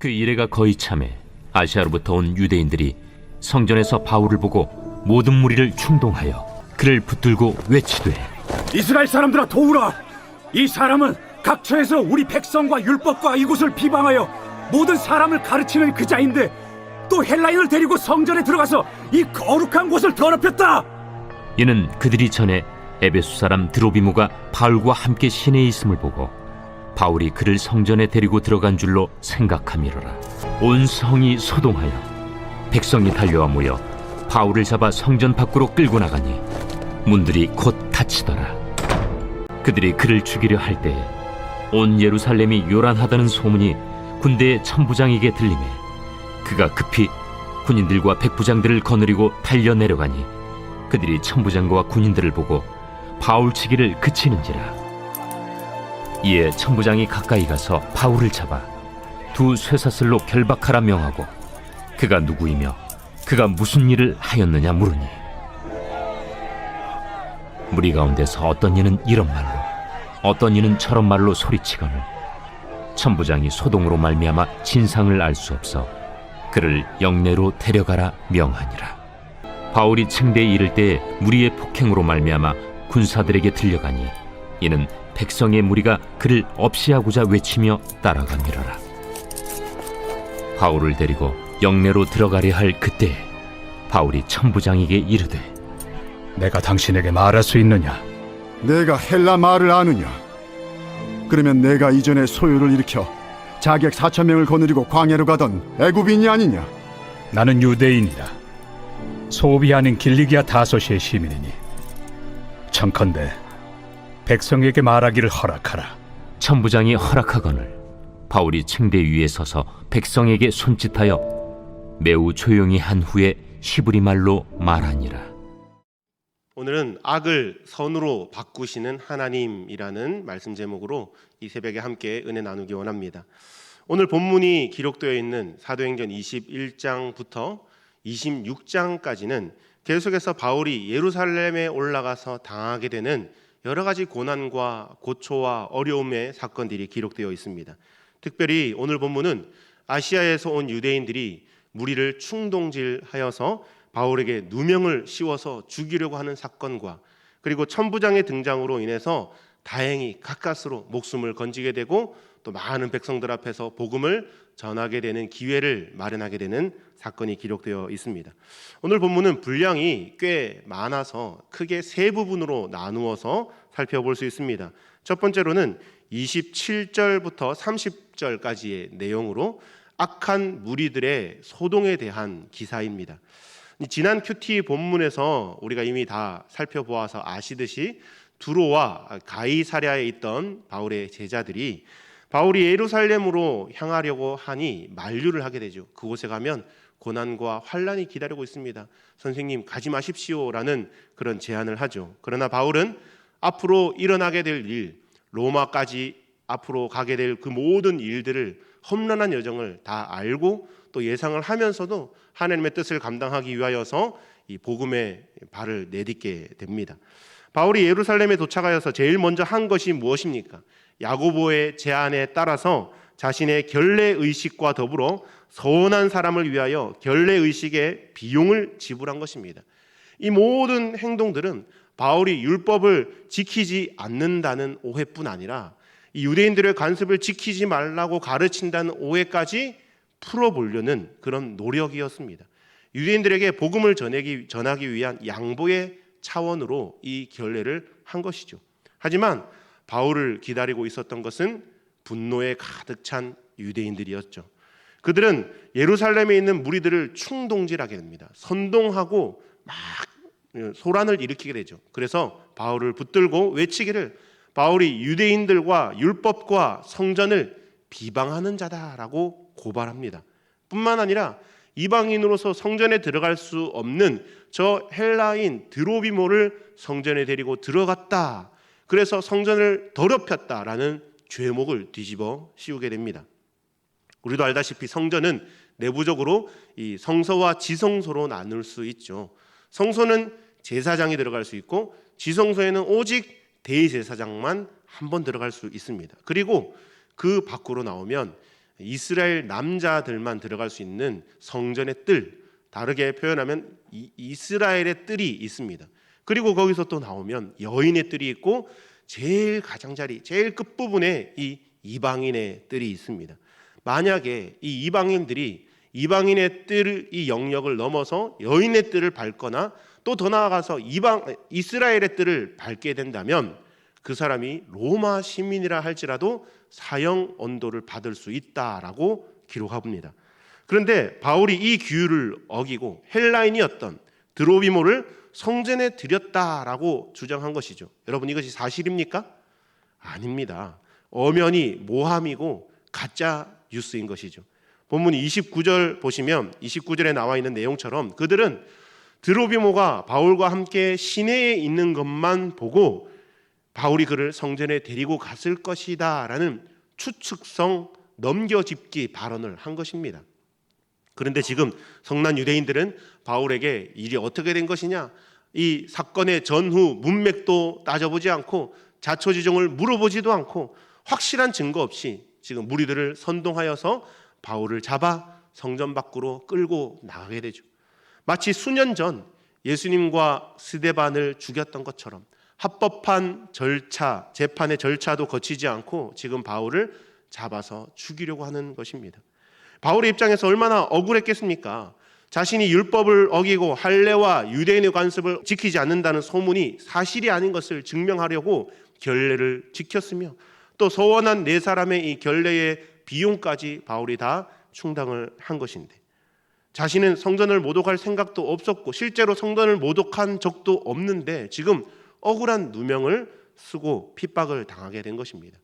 그 이래가 거의 참에 아시아로부터 온 유대인들이 성전에서 바울을 보고 모든 무리를 충동하여 그를 붙들고 외치되, 이스라엘 사람들아 도우라! 이 사람은 각처에서 우리 백성과 율법과 이곳을 비방하여 모든 사람을 가르치는 그 자인데 또 헬라인을 데리고 성전에 들어가서 이 거룩한 곳을 더럽혔다! 이는 그들이 전에 에베소 사람 드로비모가 바울과 함께 시내에 있음을 보고 바울이 그를 성전에 데리고 들어간 줄로 생각함이로라. 온 성이 소동하여 백성이 달려와 모여 바울을 잡아 성전 밖으로 끌고 나가니 문들이 곧 닫히더라. 그들이 그를 죽이려 할 때에 온 예루살렘이 요란하다는 소문이 군대의 천부장에게 들리매 그가 급히 군인들과 백부장들을 거느리고 달려 내려가니 그들이 천부장과 군인들을 보고 바울 치기를 그치는지라. 이에 천부장이 가까이 가서 바울을 잡아 두 쇠사슬로 결박하라 명하고 그가 누구이며 그가 무슨 일을 하였느냐 물으니 무리 가운데서 어떤 이는 이런 말로 어떤 이는 저런 말로 소리치거늘 천부장이 소동으로 말미암아 진상을 알 수 없어 그를 영내로 데려가라 명하니라. 바울이 층대에 이를 때에 무리의 폭행으로 말미암아 군사들에게 들려가니 이는 백성의 무리가 그를 없이하고자 외치며 따라가미러라. 바울을 데리고 영내로 들어가려 할 그때에 바울이 천부장에게 이르되, 내가 당신에게 말할 수 있느냐? 내가 헬라 말을 아느냐? 그러면 내가 이전에 소요를 일으켜 자객 4,000명을 거느리고 광야로 가던 애굽인이 아니냐? 나는 유대인이다. 소비 아닌 길리기아 다소시의 시민이니 청컨대 백성에게 말하기를 허락하라. 천부장이 허락하거늘 바울이 층대 위에 서서 백성에게 손짓하여 매우 조용히 한 후에 히브리 말로 말하니라. 오늘은 악을 선으로 바꾸시는 하나님이라는 말씀 제목으로 이 새벽에 함께 은혜 나누기 원합니다. 오늘 본문이 기록되어 있는 사도행전 21장부터 26장까지는 계속해서 바울이 예루살렘에 올라가서 당하게 되는 여러 가지 고난과 고초와 어려움의 사건들이 기록되어 있습니다. 특별히 오늘 본문은 아시아에서 온 유대인들이 무리를 충동질하여서 바울에게 누명을 씌워서 죽이려고 하는 사건과 그리고 천부장의 등장으로 인해서 다행히 가까스로 목숨을 건지게 되고 또 많은 백성들 앞에서 복음을 전하게 되는 기회를 마련하게 되는 사건이 기록되어 있습니다. 오늘 본문은 분량이 꽤 많아서 크게 세 부분으로 나누어서 살펴볼 수 있습니다. 첫 번째로는 27절부터 30절까지의 내용으로 악한 무리들의 소동에 대한 기사입니다. 지난 큐티 본문에서 우리가 이미 다 살펴보아서 아시듯이 두로와 가이사랴에 있던 바울의 제자들이 바울이 예루살렘으로 향하려고 하니 만류를 하게 되죠. 그곳에 가면 고난과 환난이 기다리고 있습니다. 선생님 가지 마십시오라는 그런 제안을 하죠. 그러나 바울은 앞으로 일어나게 될 일, 로마까지 앞으로 가게 될 그 모든 일들을 험난한 여정을 다 알고 또 예상을 하면서도 하나님의 뜻을 감당하기 위하여서 이 복음의 발을 내딛게 됩니다. 바울이 예루살렘에 도착하여서 제일 먼저 한 것이 무엇입니까? 야고보의 제안에 따라서 자신의 결례의식과 더불어 서원한 사람을 위하여 결례의식의 비용을 지불한 것입니다. 이 모든 행동들은 바울이 율법을 지키지 않는다는 오해뿐 아니라 이 유대인들의 관습을 지키지 말라고 가르친다는 오해까지 풀어보려는 그런 노력이었습니다. 유대인들에게 복음을 전하기 위한 양보의 차원으로 이 결례를 한 것이죠. 하지만 바울을 기다리고 있었던 것은 분노에 가득 찬 유대인들이었죠. 그들은 예루살렘에 있는 무리들을 충동질하게 됩니다. 선동하고 막 소란을 일으키게 되죠. 그래서 바울을 붙들고 외치기를 바울이 유대인들과 율법과 성전을 비방하는 자다라고 고발합니다. 뿐만 아니라 이방인으로서 성전에 들어갈 수 없는 저 헬라인 드로비모를 성전에 데리고 들어갔다. 그래서 성전을 더럽혔다라는 죄목을 뒤집어 씌우게 됩니다. 우리도 알다시피 성전은 내부적으로 이 성소와 지성소로 나눌 수 있죠. 성소는 제사장이 들어갈 수 있고 지성소에는 오직 대제사장만 한 번 들어갈 수 있습니다. 그리고 그 밖으로 나오면 이스라엘 남자들만 들어갈 수 있는 성전의 뜰, 다르게 표현하면 이스라엘의 뜰이 있습니다. 그리고 거기서 또 나오면 여인의 뜰이 있고 제일 가장자리, 제일 끝부분에 이 이방인의 뜰이 있습니다. 만약에 이 이방인들이 이방인의 뜰, 이 영역을 넘어서 여인의 뜰을 밟거나 또 더 나아가서 이스라엘의 뜰을 밟게 된다면 그 사람이 로마 시민이라 할지라도 사형 언도를 받을 수 있다라고 기록합니다. 그런데 바울이 이 규율을 어기고 헬라인이었던 드로비모를 성전에 들였다라고 주장한 것이죠. 여러분, 이것이 사실입니까? 아닙니다. 엄연히 모함이고 가짜 뉴스인 것이죠. 본문 29절 보시면 29절에 나와 있는 내용처럼 그들은 드로비모가 바울과 함께 시내에 있는 것만 보고 바울이 그를 성전에 데리고 갔을 것이다 라는 추측성 넘겨짚기 발언을 한 것입니다. 그런데 지금 성난 유대인들은 바울에게 일이 어떻게 된 것이냐, 이 사건의 전후 문맥도 따져보지 않고 자초지종을 물어보지도 않고 확실한 증거 없이 지금 무리들을 선동하여서 바울을 잡아 성전 밖으로 끌고 나가게 되죠. 마치 수년 전 예수님과 스데반을 죽였던 것처럼 합법한 절차, 재판의 절차도 거치지 않고 지금 바울을 잡아서 죽이려고 하는 것입니다. 바울의 입장에서 얼마나 억울했겠습니까? 자신이 율법을 어기고 할례와 유대인의 관습을 지키지 않는다는 소문이 사실이 아닌 것을 증명하려고 결례를 지켰으며 또 서원한 네 사람의 이 결례의 비용까지 바울이 다 충당을 한 것인데, 자신은 성전을 모독할 생각도 없었고 실제로 성전을 모독한 적도 없는데 지금 억울한 누명을 쓰고 핍박을 당하게 된 것입니다.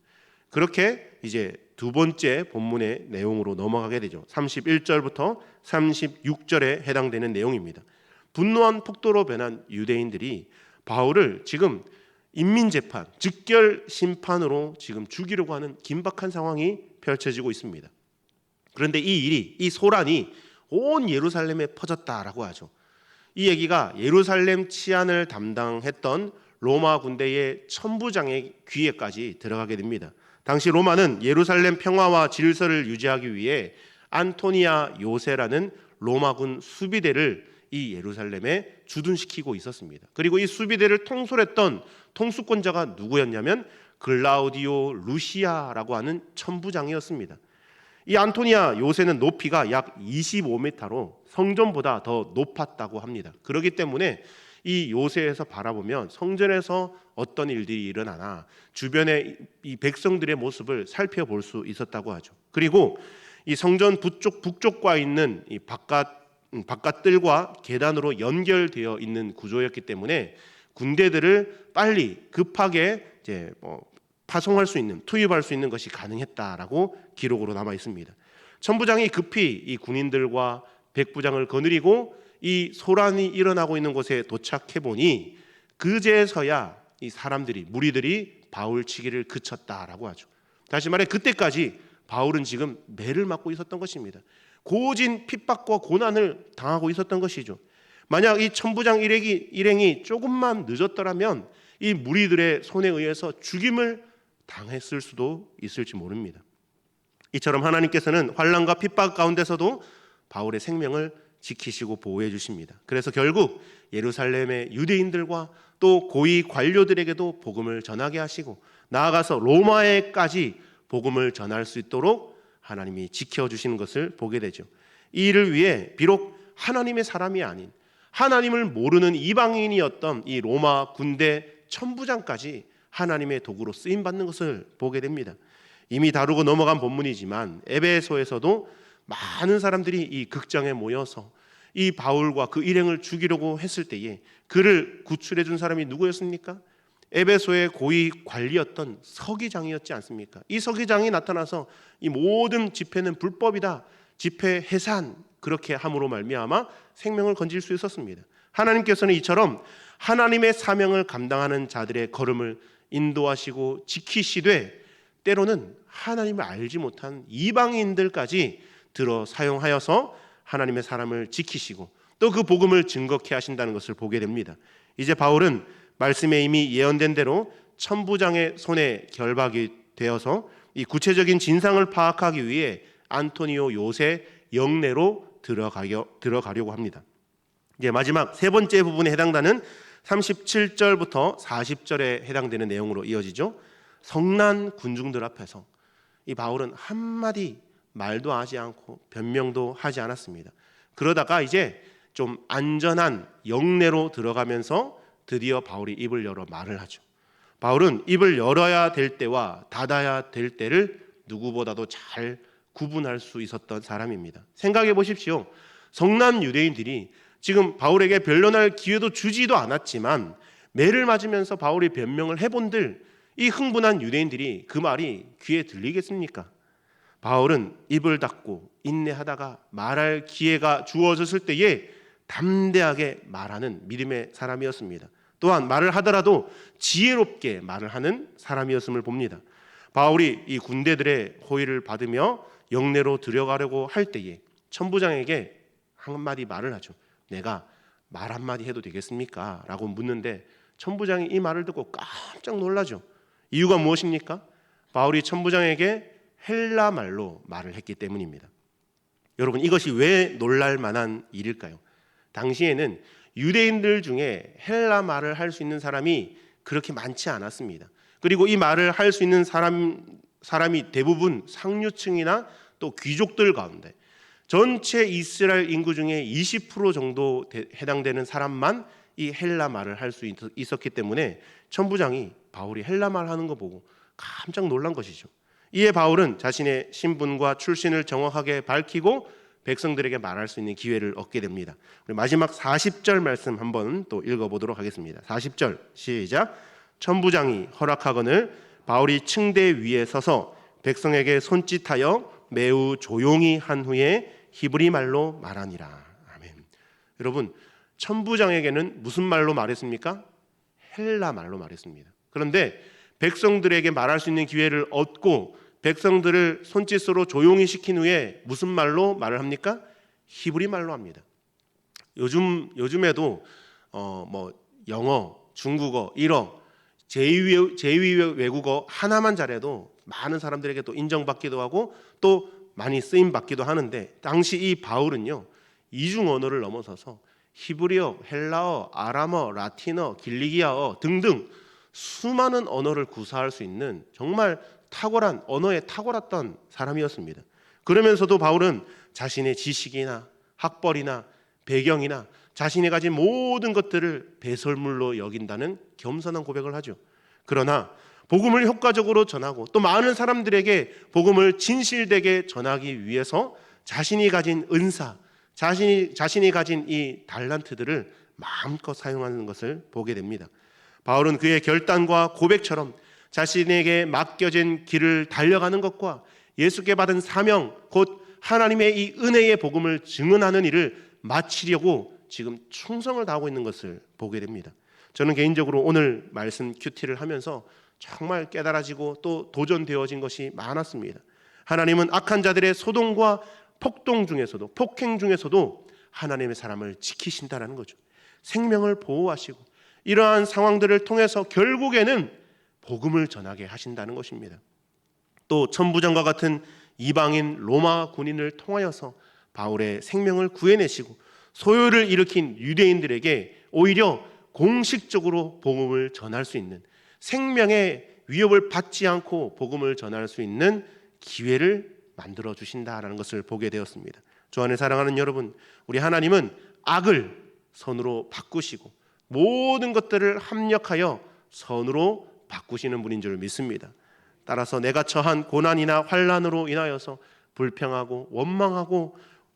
그렇게 이제 두 번째 본문의 내용으로 넘어가게 되죠. 31절부터 36절에 해당되는 내용입니다. 분노한 폭도로 변한 유대인들이 바울을 지금 인민재판, 즉결 심판으로 지금 죽이려고 하는 긴박한 상황이 펼쳐지고 있습니다. 그런데 이 일이, 이 소란이 온 예루살렘에 퍼졌다라고 하죠. 이 얘기가 예루살렘 치안을 담당했던 로마 군대의 천부장의 귀에까지 들어가게 됩니다. 당시 로마는 예루살렘 평화와 질서를 유지하기 위해 안토니아 요새라는 로마군 수비대를 이 예루살렘에 주둔시키고 있었습니다. 그리고 이 수비대를 통솔했던 통수권자가 누구였냐면 글라우디오 루시아라고 하는 천부장이었습니다. 이 안토니아 요새는 높이가 약 25m로 성전보다 더 높았다고 합니다. 그렇기 때문에 이 요새에서 바라보면 성전에서 어떤 일들이 일어나나 주변의 이 백성들의 모습을 살펴볼 수 있었다고 하죠. 그리고 이 성전 북쪽과 있는 이 바깥들과 계단으로 연결되어 있는 구조였기 때문에 군대들을 빨리 급하게 이제 파송할 수 있는, 투입할 수 있는 것이 가능했다라고 기록으로 남아 있습니다. 천부장이 급히 이 군인들과 백부장을 거느리고 이 소란이 일어나고 있는 곳에 도착해 보니 그제서야 이 사람들이, 무리들이 바울 치기를 그쳤다라고 하죠. 다시 말해 그때까지 바울은 지금 매를 맞고 있었던 것입니다. 고진 핍박과 고난을 당하고 있었던 것이죠. 만약 이 천부장 일행이 조금만 늦었더라면 이 무리들의 손에 의해서 죽임을 당했을 수도 있을지 모릅니다. 이처럼 하나님께서는 환난과 핍박 가운데서도 바울의 생명을 지키시고 보호해 주십니다. 그래서 결국 예루살렘의 유대인들과 또 고위 관료들에게도 복음을 전하게 하시고 나아가서 로마에까지 복음을 전할 수 있도록 하나님이 지켜주시는 것을 보게 되죠. 이 일을 위해 비록 하나님의 사람이 아닌 하나님을 모르는 이방인이었던 이 로마 군대 천부장까지 하나님의 도구로 쓰임받는 것을 보게 됩니다. 이미 다루고 넘어간 본문이지만 에베소에서도 많은 사람들이 이 극장에 모여서 이 바울과 그 일행을 죽이려고 했을 때에 그를 구출해 준 사람이 누구였습니까? 에베소의 고위 관리였던 서기장이었지 않습니까? 이 서기장이 나타나서 이 모든 집회는 불법이다, 집회 해산, 그렇게 함으로 말미암아 생명을 건질 수 있었습니다. 하나님께서는 이처럼 하나님의 사명을 감당하는 자들의 걸음을 인도하시고 지키시되 때로는 하나님을 알지 못한 이방인들까지 들어 사용하여서 하나님의 사람을 지키시고 또 그 복음을 증거케 하신다는 것을 보게 됩니다. 이제 바울은 말씀에 이미 예언된 대로 천부장의 손에 결박이 되어서 이 구체적인 진상을 파악하기 위해 안토니오 요새 영내로 들어가려고 합니다. 이제 마지막 세 번째 부분에 해당되는 37절부터 40절에 해당되는 내용으로 이어지죠. 성난 군중들 앞에서 이 바울은 한마디 말도 하지 않고 변명도 하지 않았습니다. 그러다가 이제 좀 안전한 영내로 들어가면서 드디어 바울이 입을 열어 말을 하죠. 바울은 입을 열어야 될 때와 닫아야 될 때를 누구보다도 잘 구분할 수 있었던 사람입니다. 생각해 보십시오. 성난 유대인들이 지금 바울에게 변론할 기회도 주지도 않았지만 매를 맞으면서 바울이 변명을 해본들 이 흥분한 유대인들이 그 말이 귀에 들리겠습니까? 바울은 입을 닫고 인내하다가 말할 기회가 주어졌을 때에 담대하게 말하는 믿음의 사람이었습니다. 또한 말을 하더라도 지혜롭게 말을 하는 사람이었음을 봅니다. 바울이 이 군대들의 호의를 받으며 영내로 들어가려고 할 때에 천부장에게 한마디 말을 하죠. 내가 말 한마디 해도 되겠습니까? 라고 묻는데 천부장이 이 말을 듣고 깜짝 놀라죠. 이유가 무엇입니까? 바울이 천부장에게 헬라 말로 말을 했기 때문입니다. 여러분, 이것이 왜 놀랄 만한 일일까요? 당시에는 유대인들 중에 헬라 말을 할 수 있는 사람이 그렇게 많지 않았습니다. 그리고 이 말을 할 수 있는 사람이 대부분 상류층이나 또 귀족들 가운데 전체 이스라엘 인구 중에 20% 정도 해당되는 사람만 이 헬라 말을 할 수 있었기 때문에 천부장이 바울이 헬라 말 하는 거 보고 깜짝 놀란 것이죠. 이에 바울은 자신의 신분과 출신을 정확하게 밝히고 백성들에게 말할 수 있는 기회를 얻게 됩니다. 우리 마지막 40절 말씀 한번 또 읽어보도록 하겠습니다. 40절 시작. 천부장이 허락하거늘 바울이 층대 위에 서서 백성에게 손짓하여 매우 조용히 한 후에 히브리 말로 말하니라. 아멘. 여러분, 천부장에게는 무슨 말로 말했습니까? 헬라 말로 말했습니다. 그런데 백성들에게 말할 수 있는 기회를 얻고 백성들을 손짓으로 조용히 시킨 후에 무슨 말로 말을 합니까? 히브리 말로 합니다. 요즘에도 영어, 중국어, 일어, 제2 외국어 하나만 잘해도 많은 사람들에게 또 인정받기도 하고 또 많이 쓰임 받기도 하는데 당시 이 바울은요 이중 언어를 넘어서서 히브리어, 헬라어, 아람어, 라틴어, 길리기아어 등등 수많은 언어를 구사할 수 있는 정말 탁월한 언어에 탁월했던 사람이었습니다. 그러면서도 바울은 자신의 지식이나 학벌이나 배경이나 자신이 가진 모든 것들을 배설물로 여긴다는 겸손한 고백을 하죠. 그러나 복음을 효과적으로 전하고 또 많은 사람들에게 복음을 진실되게 전하기 위해서 자신이 가진 은사, 자신이 가진 이 달란트들을 마음껏 사용하는 것을 보게 됩니다. 바울은 그의 결단과 고백처럼 자신에게 맡겨진 길을 달려가는 것과 예수께 받은 사명, 곧 하나님의 이 은혜의 복음을 증언하는 일을 마치려고 지금 충성을 다하고 있는 것을 보게 됩니다. 저는 개인적으로 오늘 말씀 큐티를 하면서 정말 깨달아지고 또 도전되어진 것이 많았습니다. 하나님은 악한 자들의 소동과 폭행 중에서도 하나님의 사람을 지키신다는 거죠. 생명을 보호하시고 이러한 상황들을 통해서 결국에는 복음을 전하게 하신다는 것입니다. 또 천부장과 같은 이방인 로마 군인을 통하여서 바울의 생명을 구해내시고 소요를 일으킨 유대인들에게 오히려 공식적으로 복음을 전할 수 있는 생명의 위협을 받지 않고 복음을 전할 수 있는 기회를 만들어 주신다라는 것을 보게 되었습니다. 주 안에 사랑하는 여러분, 우리 하나님은 악을 선으로 바꾸시고 모든 것들을 합력하여 선으로 바꾸시는 분인 줄 믿습니다. 따라서 내가 처한 고난이나 환난으로 인하여서 불평하고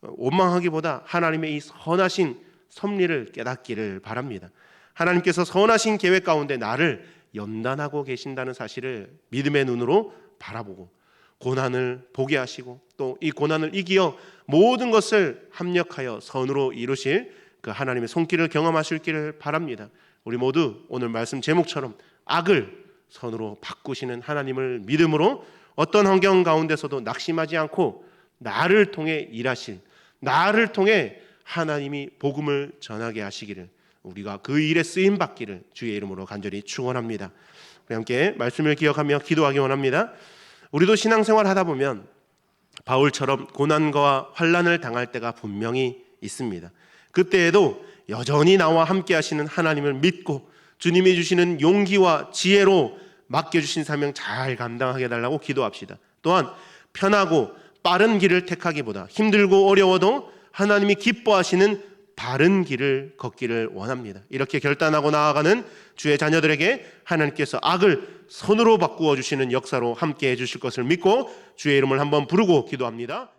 원망하기보다 하나님의 이 선하신 섭리를 깨닫기를 바랍니다. 하나님께서 선하신 계획 가운데 나를 연단하고 계신다는 사실을 믿음의 눈으로 바라보고 고난을 보게 하시고 또 이 고난을 이기어 모든 것을 합력하여 선으로 이루실 그 하나님의 손길을 경험하시기를 바랍니다. 우리 모두 오늘 말씀 제목처럼 악을 선으로 바꾸시는 하나님을 믿음으로 어떤 환경 가운데서도 낙심하지 않고 나를 통해 일하실, 나를 통해 하나님이 복음을 전하게 하시기를, 우리가 그 일에 쓰임 받기를 주의 이름으로 간절히 축원합니다. 우리 함께 말씀을 기억하며 기도하기 원합니다. 우리도 신앙생활 하다 보면 바울처럼 고난과 환난을 당할 때가 분명히 있습니다. 그때에도 여전히 나와 함께 하시는 하나님을 믿고 주님이 주시는 용기와 지혜로 맡겨주신 사명 잘 감당하게 해달라고 기도합시다. 또한 편하고 빠른 길을 택하기보다 힘들고 어려워도 하나님이 기뻐하시는 바른 길을 걷기를 원합니다. 이렇게 결단하고 나아가는 주의 자녀들에게 하나님께서 악을 선으로 바꾸어 주시는 역사로 함께 해주실 것을 믿고 주의 이름을 한번 부르고 기도합니다.